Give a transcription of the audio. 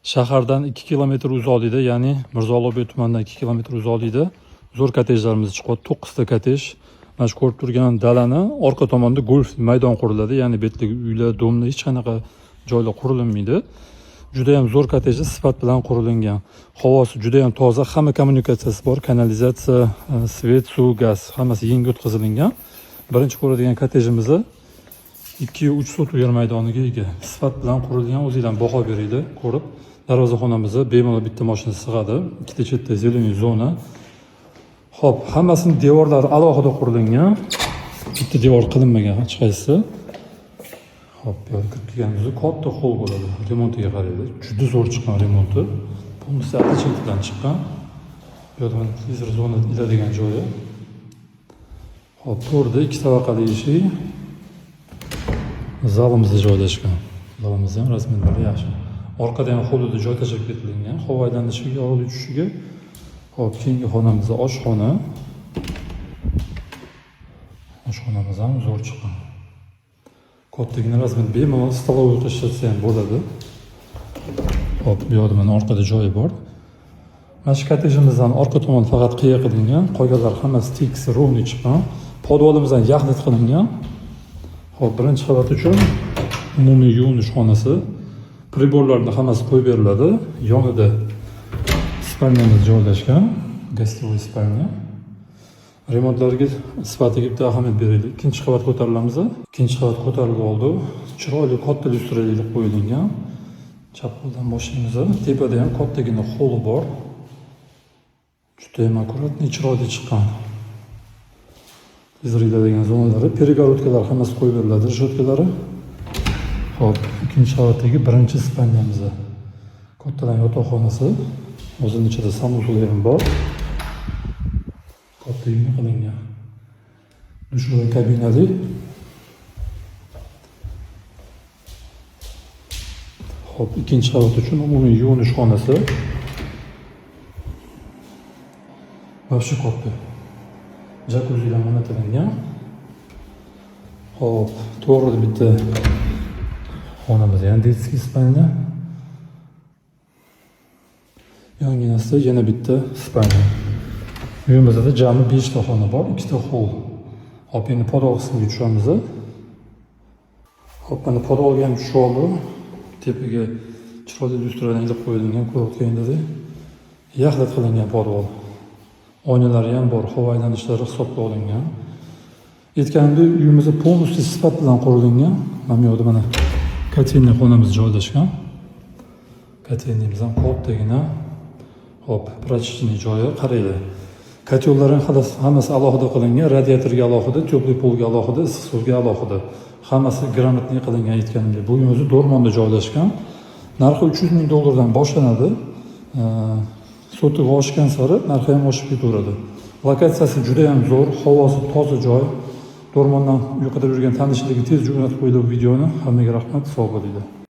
Shahardan 2 kilometr uzoqlikda, ya'ni Mirzo Ulug'bek tumanidan 2 kilometr uzoqlikda zo'r kottejlarimiz chiqyapti. 9 ta kottej. Mana shu ko'rib turgan dalani orqa tomonida golf maydon quriladi. Ya'ni bu yerdagi uylar, domlar hech qanaqa joylar qurilmaydi. Juda ham zo'r kottejlar sifat bilan qurilgan. Havosi juda ham toza, hamma kommunikatsiyasi bor, kanalizatsiya, svet, suv, gaz, hammasi yangi o'tkazilgan. Birinchi ko'radigan kottejimiz 2-3 sotuvga yer maydoniga ega. Sifat bilan qurilgan, o'zingizdan baho beringlar, ko'rib. Darvozaxonamizda bemalol bitta mashina sig'adi. Ikkita chetda zeleniy zona. Xo'p, hammasini devorlari alohida qurilgan. Bitta devor qilinmagan hech qaysi. Xo'p, bu yerga kirib kelganimizda katta hol bo'ladi. Remontiga qaraydi. Juda zo'r chiqqan remonti. Polностью отличительdan chiqqan. Bu yerda televizor zona iladigan joyi. Xo'p, to'rda 2 tabaqali eshik. Zalimizda joylashgan. Zalimiz ham rasmiylari yaxshi. Orqada ham hovlida joy tashab ketilgan. Havo aylanishiga, yorug' tushishiga. Xo'p, keyingi xonamizda oshxona. Oshxonamiz ham zo'r chiqqan. Kattagina rasmiy bemalol stolovoy ishlatsa ham bo'ladi. Xo'p, bu yerda mana orqada joyi bor. Mana shu kottejimizdan orqa tomon faqat qiya qilingan, qolganlar hammasi tekis, rovniy chiqqan. Podvalimiz ham yaxlit qilingan. Xo'p, birinchi qavat uchun umumiy yuvinish xonasi. Priborlarning hammasi qo'yib beriladi. Yonida spalnyamiz joylashgan, gostivoy spalnya. Remontlarga sifatiga bitta ahamiyat beraylik. Ikkinchi qavat ko'tarilamiz. Ikkinchi qavat ko'tarilib oldi. Chiroyli katta lyustralar qo'yilgan. Chap qo'ldan boshlaymiz. Tepada ham kattagina hol bor. Juda ham akkuratli, chiroyli chiqqan. Izriladigan zonalari, peregorодkalar hammasi qo'yib beriladi, решетkalari. Xo'p, ikkinchi qavatdagi birinchi spalnyamiz. Kattadan yotoqxonasi. O'zining ichida sanusilar ham bor. Kattagina qilingan. Dushovoy kabinali. Xo'p, ikkinchi qavat uchun umumiy yuvinish xonasi. Вообще katta. Jakuzilar o'rnatilgan. Xo'p, to'g'rida bitta xonamiz, ya'ni детский spalnya. Yonginasida yana bitta spalnya. Uyimizda jami 5 ta xona bor, 2 ta hol. Hop, endi podol qismiga tushamiz. Hop, mana podolga ham tushib oldi. Tepaga chiroyli lyustralar ilib qo'yilgan, ko'rayotganingizdek. Yaxlit qilingan podol. Oynalari ham bor, havo aylanishlari hisobga olingan. Aytganimdek, uyimizda полностью sifat bilan qurilgan. Mana bu yerda mana kotelniy xonamiz joylashgan. Kotelniyimiz ham kattagina. Hop, prachniy joyi qaraydi. Kotellar ham hammasi alohida qilingan, radiatorga alohida, teplый polga alohida, issiq suvga alohida. Hammasi granitniy qilingan aytganimdek. Bu uyimiz Dormonda joylashgan. Narxi $300,000 dan boshlanadi. Sotuv oshgan sari narxi ham oshib ketaveradi. Lokatsiyasi juda ham zo'r, havosi toza joy. Dormondan yuqorida yurgan tanishligi tez jo'natib qo'ydi bu videoni. Hammaga rahmat, sog' bo'linglar.